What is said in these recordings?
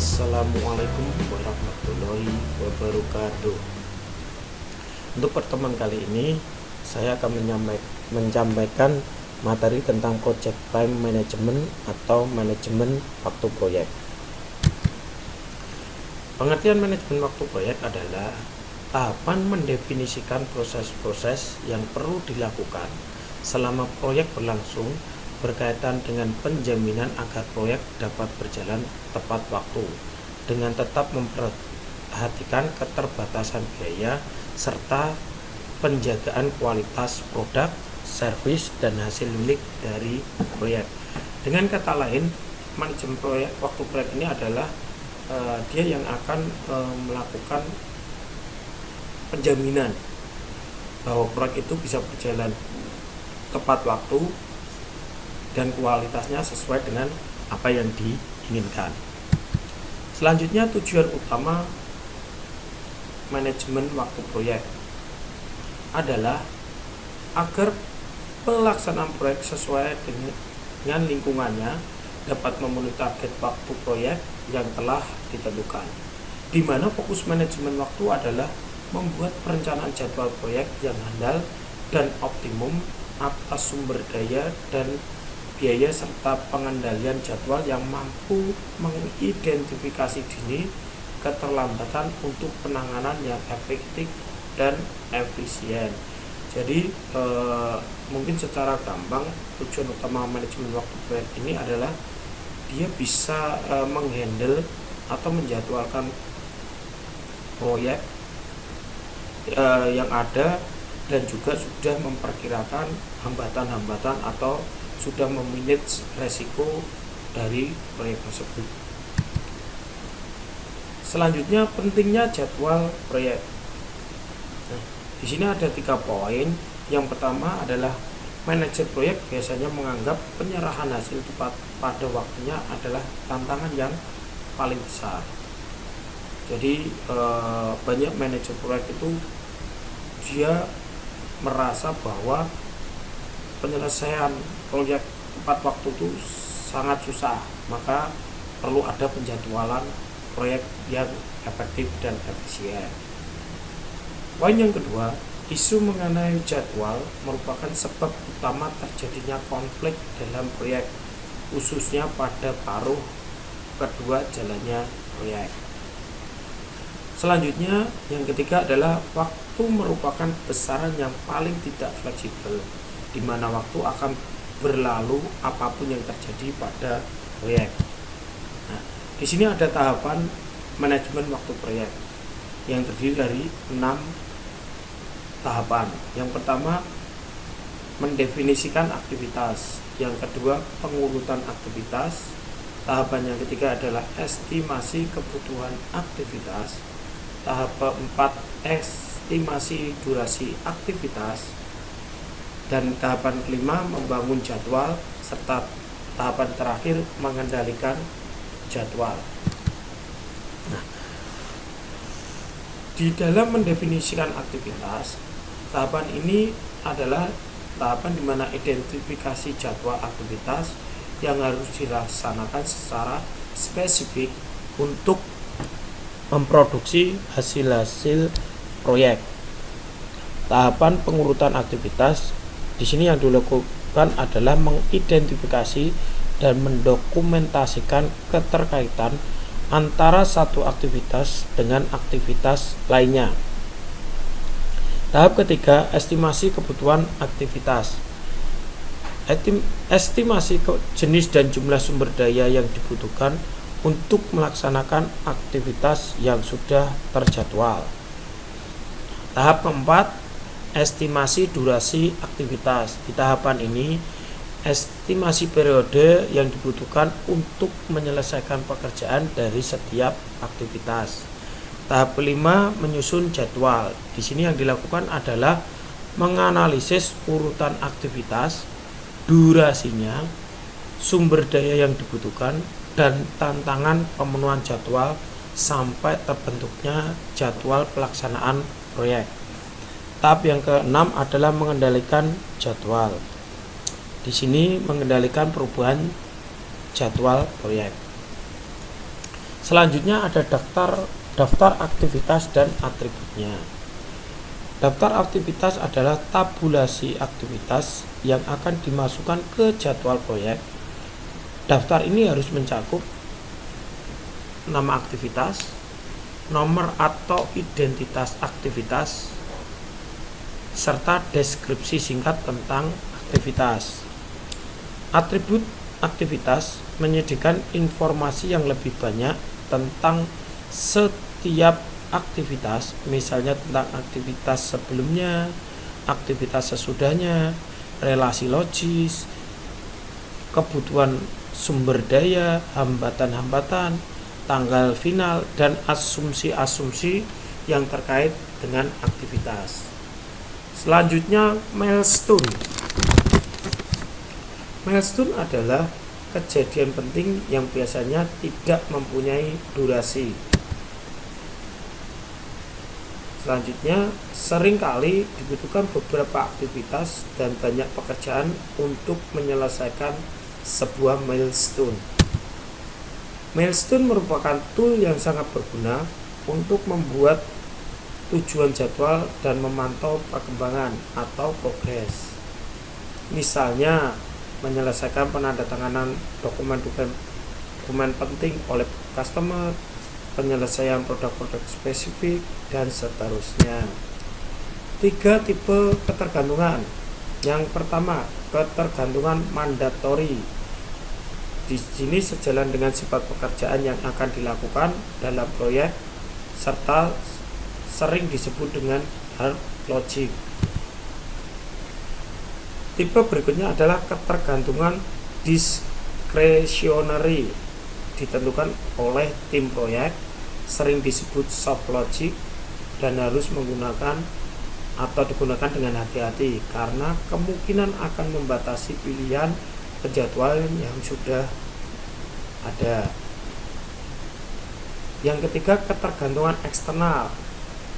Assalamualaikum warahmatullahi wabarakatuh. Untuk pertemuan kali ini saya akan menyampaikan materi tentang project time management atau manajemen waktu proyek. Pengertian manajemen waktu proyek adalah tahapan mendefinisikan proses-proses yang perlu dilakukan selama proyek berlangsung berkaitan dengan penjaminan agar proyek dapat berjalan tepat waktu dengan tetap memperhatikan keterbatasan biaya serta penjagaan kualitas produk, servis, dan hasil milik dari proyek. Dengan kata lain, manajemen waktu proyek ini adalah dia yang akan melakukan penjaminan bahwa proyek itu bisa berjalan tepat waktu dan kualitasnya sesuai dengan apa yang diinginkan. Selanjutnya, tujuan utama manajemen waktu proyek adalah agar pelaksanaan proyek sesuai dengan lingkungannya dapat memenuhi target waktu proyek yang telah ditentukan, di mana fokus manajemen waktu adalah membuat perencanaan jadwal proyek yang handal dan optimum atas sumber daya dan biaya serta pengendalian jadwal yang mampu mengidentifikasi dini keterlambatan untuk penanganan yang efektif dan efisien. Jadi mungkin secara gampang tujuan utama manajemen waktu proyek ini adalah dia bisa menghandle atau menjadwalkan proyek yang ada dan juga sudah memperkirakan hambatan-hambatan atau sudah memanage resiko dari proyek tersebut. Selanjutnya, pentingnya jadwal proyek. Nah, di sini ada 3 poin. Yang pertama adalah manajer proyek biasanya menganggap penyerahan hasil tepat pada waktunya adalah tantangan yang paling besar. Jadi banyak manajer proyek itu dia merasa bahwa penyelesaian proyek tepat waktu itu sangat susah, maka perlu ada penjadwalan proyek yang efektif dan efisien. Poin yang kedua, isu mengenai jadwal merupakan sebab utama terjadinya konflik dalam proyek, khususnya pada paruh kedua jalannya proyek. Selanjutnya, yang ketiga adalah waktu merupakan besaran yang paling tidak fleksibel, di mana waktu akan berlalu apapun yang terjadi pada proyek. Nah, di sini ada tahapan manajemen waktu proyek yang terdiri dari 6 tahapan. Yang pertama, mendefinisikan aktivitas. Yang kedua, pengurutan aktivitas. Tahapan yang ketiga adalah estimasi kebutuhan aktivitas. Tahap keempat, estimasi durasi aktivitas. Dan tahapan kelima, membangun jadwal, serta tahapan terakhir, mengendalikan jadwal. Nah, di dalam mendefinisikan aktivitas, tahapan ini adalah tahapan di mana identifikasi jadwal aktivitas yang harus dilaksanakan secara spesifik untuk memproduksi hasil-hasil proyek. Tahapan pengurutan aktivitas di sini yang dilakukan adalah mengidentifikasi dan mendokumentasikan keterkaitan antara satu aktivitas dengan aktivitas lainnya. Tahap ketiga, estimasi kebutuhan aktivitas. Estimasi jenis dan jumlah sumber daya yang dibutuhkan untuk melaksanakan aktivitas yang sudah terjadwal. Tahap keempat, estimasi durasi aktivitas. Di tahapan ini, estimasi periode yang dibutuhkan untuk menyelesaikan pekerjaan dari setiap aktivitas. Tahap kelima, menyusun jadwal. Di sini yang dilakukan adalah menganalisis urutan aktivitas, durasinya, sumber daya yang dibutuhkan, dan tantangan pemenuhan jadwal sampai terbentuknya jadwal pelaksanaan proyek. Tahap yang keenam adalah mengendalikan jadwal. Di sini mengendalikan perubahan jadwal proyek. Selanjutnya ada daftar aktivitas dan atributnya. Daftar aktivitas adalah tabulasi aktivitas yang akan dimasukkan ke jadwal proyek. Daftar ini harus mencakup nama aktivitas, nomor atau identitas aktivitas, serta deskripsi singkat tentang aktivitas. Atribut aktivitas menyediakan informasi yang lebih banyak tentang setiap aktivitas, misalnya tentang aktivitas sebelumnya, aktivitas sesudahnya, relasi logis, kebutuhan sumber daya, hambatan-hambatan, tanggal final, dan asumsi-asumsi yang terkait dengan aktivitas. Selanjutnya, milestone. Milestone adalah kejadian penting yang biasanya tidak mempunyai durasi. Selanjutnya, seringkali dibutuhkan beberapa aktivitas dan banyak pekerjaan untuk menyelesaikan sebuah milestone. Milestone merupakan tool yang sangat berguna untuk membuat tujuan jadwal dan memantau perkembangan atau progres. Misalnya, menyelesaikan penandatanganan dokumen penting oleh customer, penyelesaian produk-produk spesifik, dan seterusnya. 3 tipe ketergantungan. Yang pertama, ketergantungan mandatori. Di sini sejalan dengan sifat pekerjaan yang akan dilakukan dalam proyek serta sering disebut dengan hard logic. Tipe berikutnya adalah ketergantungan discretionary, ditentukan oleh tim proyek, sering disebut soft logic, dan harus menggunakan atau digunakan dengan hati-hati karena kemungkinan akan membatasi pilihan penjadwalan yang sudah ada. Yang ketiga, ketergantungan eksternal.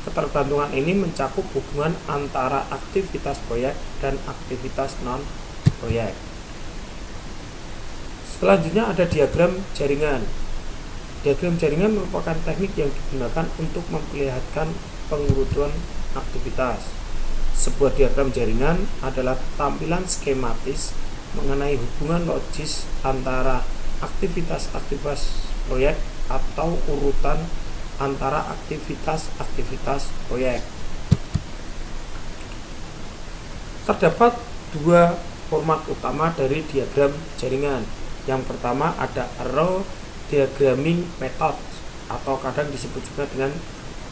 Ketergantungan ini mencakup hubungan antara aktivitas proyek dan aktivitas non-proyek. Selanjutnya ada diagram jaringan. Diagram jaringan merupakan teknik yang digunakan untuk memperlihatkan pengurutan aktivitas. Sebuah diagram jaringan adalah tampilan skematis mengenai hubungan logis antara aktivitas-aktivitas proyek atau urutan antara aktivitas-aktivitas proyek. Terdapat 2 format utama dari diagram jaringan. Yang pertama ada arrow diagramming method atau kadang disebut juga dengan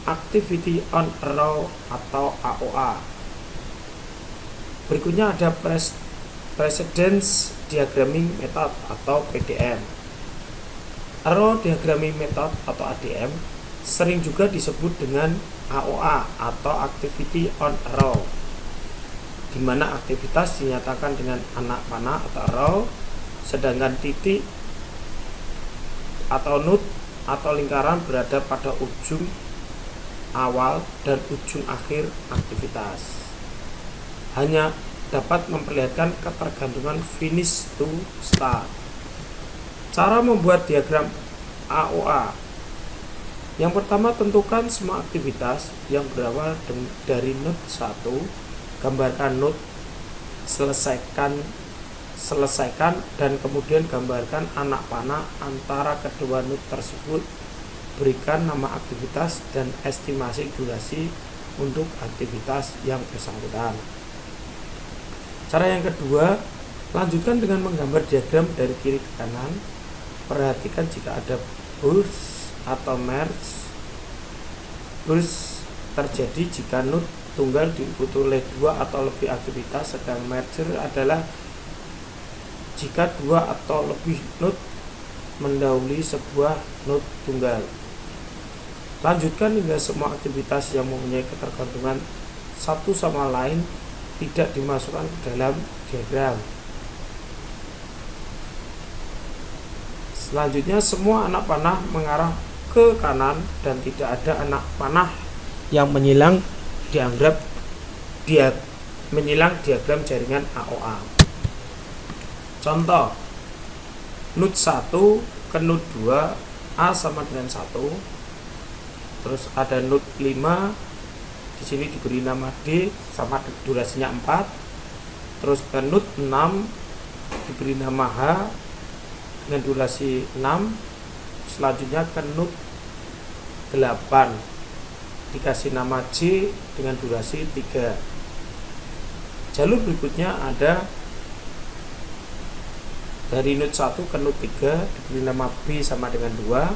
activity on arrow atau AOA. Berikutnya ada precedence diagramming method atau PDM. Arrow diagramming method atau ADM sering juga disebut dengan AOA atau activity on arrow, di mana aktivitas dinyatakan dengan anak panah atau arrow, sedangkan titik atau node atau lingkaran berada pada ujung awal dan ujung akhir aktivitas. Hanya dapat memperlihatkan ketergantungan finish to start. Cara membuat diagram AOA. Yang pertama, tentukan semua aktivitas yang berawal dari node 1, gambarkan node, selesaikan dan kemudian gambarkan anak panah antara kedua node tersebut. Berikan nama aktivitas dan estimasi durasi untuk aktivitas yang bersangkutan. Cara yang kedua, lanjutkan dengan menggambar diagram dari kiri ke kanan. Perhatikan jika ada burst atau merge. Burst terjadi jika node tunggal diikuti oleh 2 atau lebih aktivitas, sedang merger adalah jika 2 atau lebih node mendahului sebuah node tunggal. Lanjutkan hingga semua aktivitas yang mempunyai ketergantungan satu sama lain tidak dimasukkan ke dalam diagram. Selanjutnya, semua anak panah mengarah ke kanan dan tidak ada anak panah yang menyilang diagram jaringan AOA. Contoh, node 1 ke node 2 A sama dengan 1. Terus ada node 5, di sini diberi nama D sama durasinya 4. Terus ke node 6 diberi nama H dengan durasi 6. Selanjutnya ke node 8 dikasih nama J dengan durasi 3. Jalur berikutnya ada dari node 1 ke node 3 diberi nama B sama dengan 2.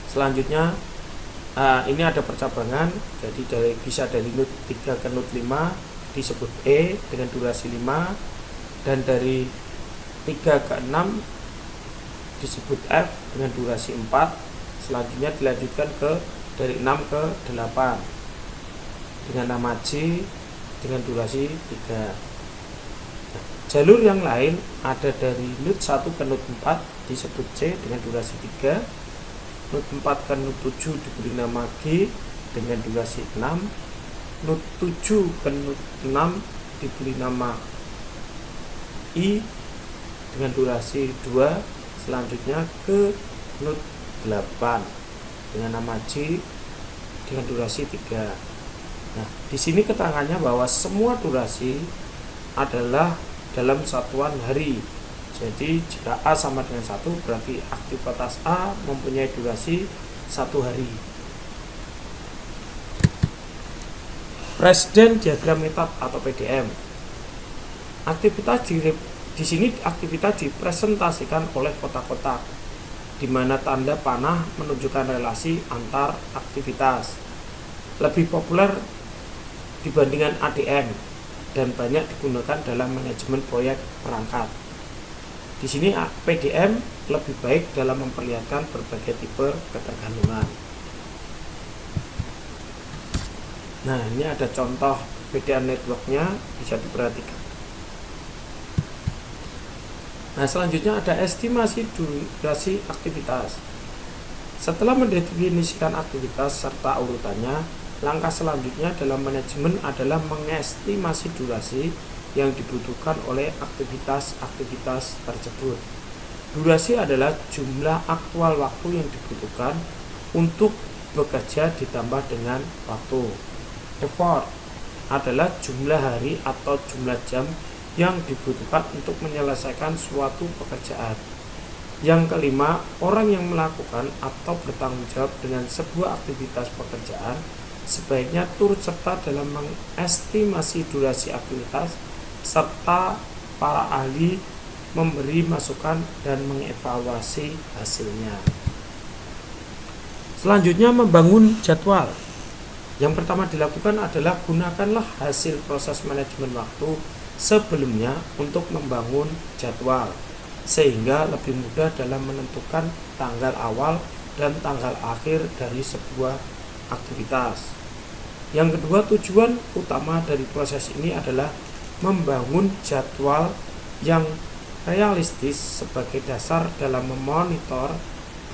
Selanjutnya ini ada percabangan, jadi bisa dari node 3 ke node 5 disebut E dengan durasi 5, dan dari 3 ke 6 disebut F dengan durasi 4. Selanjutnya dilanjutkan ke dari 6 ke 8 dengan nama J dengan durasi 3. Jalur yang lain ada dari node 1 ke node 4 disebut C dengan durasi 3. Node 4 ke node 7 diberi nama G dengan durasi 6. Node 7 ke node 6 diberi nama I dengan durasi 2. Selanjutnya ke node 8 dengan nama J dengan durasi 3. Nah, di sini keterangannya bahwa semua durasi adalah dalam satuan hari. Jadi jika A sama dengan 1, berarti aktivitas A mempunyai durasi 1 hari. Presiden diagram metode atau PDM. Aktivitas di sini aktivitas dipresentasikan oleh kotak-kotak, di mana tanda panah menunjukkan relasi antar aktivitas. Lebih populer dibandingkan ADM dan banyak digunakan dalam manajemen proyek perangkat. Di sini PDM lebih baik dalam memperlihatkan berbagai tipe ketergantungan. Nah, ini ada contoh PDM networknya, bisa diperhatikan. Nah, selanjutnya ada estimasi durasi aktivitas. Setelah mendefinisikan aktivitas serta urutannya, langkah selanjutnya dalam manajemen adalah mengestimasi durasi yang dibutuhkan oleh aktivitas-aktivitas tersebut. Durasi adalah jumlah aktual waktu yang dibutuhkan untuk bekerja ditambah dengan waktu. Effort adalah jumlah hari atau jumlah jam yang dibutuhkan untuk menyelesaikan suatu pekerjaan. Yang kelima, orang yang melakukan atau bertanggung jawab dengan sebuah aktivitas pekerjaan sebaiknya turut serta dalam mengestimasi durasi aktivitas serta para ahli memberi masukan dan mengevaluasi hasilnya. Selanjutnya, membangun jadwal. Yang pertama dilakukan adalah gunakanlah hasil proses manajemen waktu sebelumnya untuk membangun jadwal, sehingga lebih mudah dalam menentukan tanggal awal dan tanggal akhir dari sebuah aktivitas. Yang kedua, tujuan utama dari proses ini adalah membangun jadwal yang realistis sebagai dasar dalam memonitor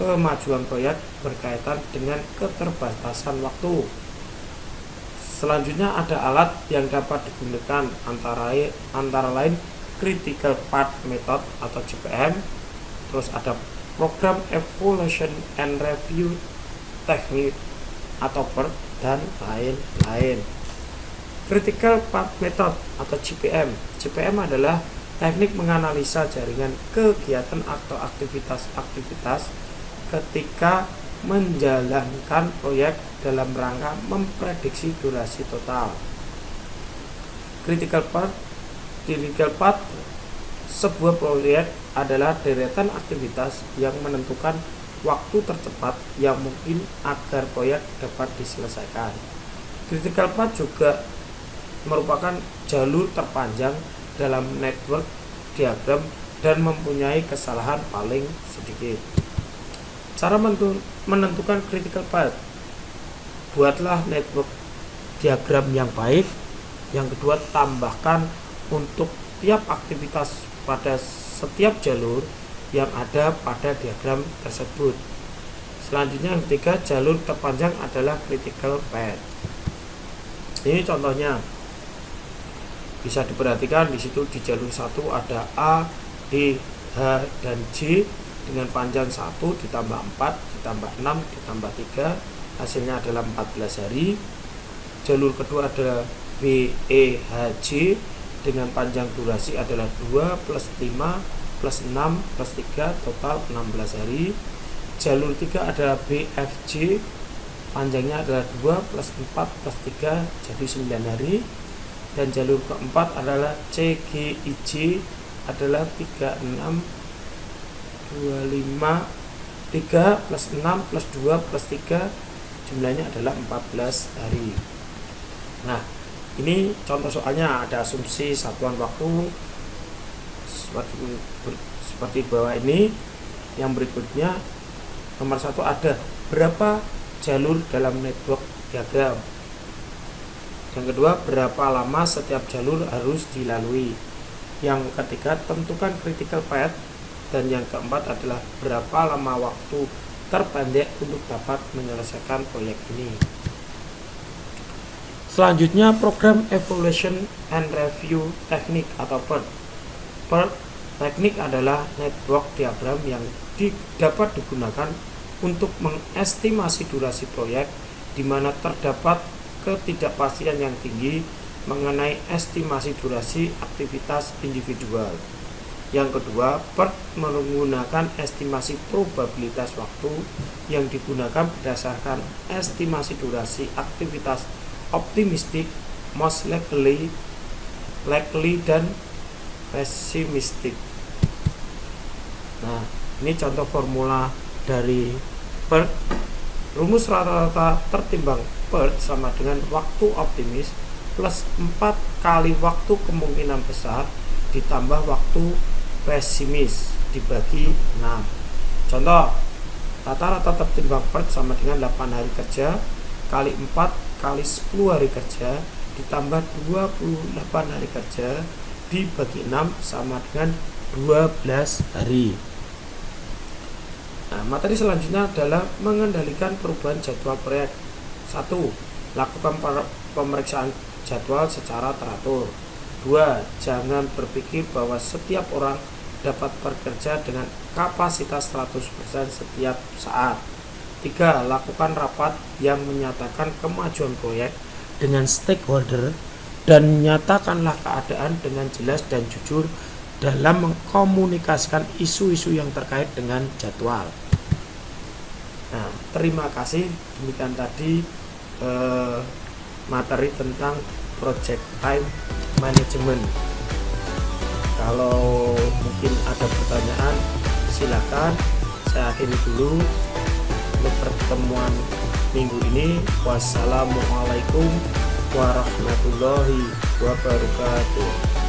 kemajuan proyek berkaitan dengan keterbatasan waktu. Selanjutnya ada alat yang dapat digunakan antara lain Critical Path Method atau CPM, terus ada Program Evaluation and Review Technique atau PERT, dan lain-lain. Critical Path Method atau CPM. CPM adalah teknik menganalisa jaringan kegiatan atau aktivitas-aktivitas ketika menjalankan proyek dalam rangka memprediksi durasi total. Critical Path sebuah proyek adalah deretan aktivitas yang menentukan waktu tercepat yang mungkin agar proyek dapat diselesaikan. Critical path juga merupakan jalur terpanjang dalam network diagram dan mempunyai kesalahan paling sedikit. Cara menentukan critical path: buatlah network diagram yang baik. Yang kedua, tambahkan untuk tiap aktivitas pada setiap jalur yang ada pada diagram tersebut. Selanjutnya yang ketiga, jalur terpanjang adalah critical path. Ini contohnya, bisa diperhatikan di situ di jalur 1 ada A, D, H, dan J. dengan panjang 1 ditambah 4 ditambah 6 ditambah 3, hasilnya adalah 14 hari. Jalur kedua adalah BEHJ dengan panjang durasi adalah 2 plus 5 plus 6 plus 3 total 16 hari. Jalur 3 adalah BFJ, panjangnya adalah 2 plus 4 plus 3 jadi 9 hari. Dan jalur keempat adalah CGIJ adalah 36 25 3 plus 6 plus 2 plus 3 jumlahnya adalah 14 hari. Nah, ini contoh soalnya ada asumsi satuan waktu seperti bawah ini. Yang berikutnya nomor 1 ada berapa jalur dalam network diagram. Yang kedua, berapa lama setiap jalur harus dilalui. Yang ketiga, tentukan critical path. Dan yang keempat adalah berapa lama waktu terpendek untuk dapat menyelesaikan proyek ini. Selanjutnya, program evaluation and review teknik atau PERT. PERT teknik adalah network diagram yang dapat digunakan untuk mengestimasi durasi proyek, di mana terdapat ketidakpastian yang tinggi mengenai estimasi durasi aktivitas individual. Yang kedua, PERT menggunakan estimasi probabilitas waktu yang digunakan berdasarkan estimasi durasi aktivitas optimistik, most likely, dan pessimistic. Nah, ini contoh formula dari PERT. Rumus rata-rata tertimbang PERT sama dengan waktu optimis plus 4 kali waktu kemungkinan besar ditambah waktu pesimis dibagi 6. Contoh, rata-rata tertimbang PERT sama dengan 8 hari kerja kali 4 kali 10 hari kerja ditambah 28 hari kerja dibagi 6 sama dengan 12 hari. Nah, materi selanjutnya adalah mengendalikan perubahan jadwal proyek. 1. Lakukan pemeriksaan jadwal secara teratur. 2. Jangan berpikir bahwa setiap orang dapat bekerja dengan kapasitas 100% setiap saat. 3. Lakukan rapat yang menyatakan kemajuan proyek dengan stakeholder dan nyatakanlah keadaan dengan jelas dan jujur dalam mengkomunikasikan isu-isu yang terkait dengan jadwal. Nah, terima kasih. Demikian tadi materi tentang project time management. Kalau mungkin ada pertanyaan, silakan. Saya akhiri dulu untuk pertemuan minggu ini. Wassalamualaikum warahmatullahi wabarakatuh.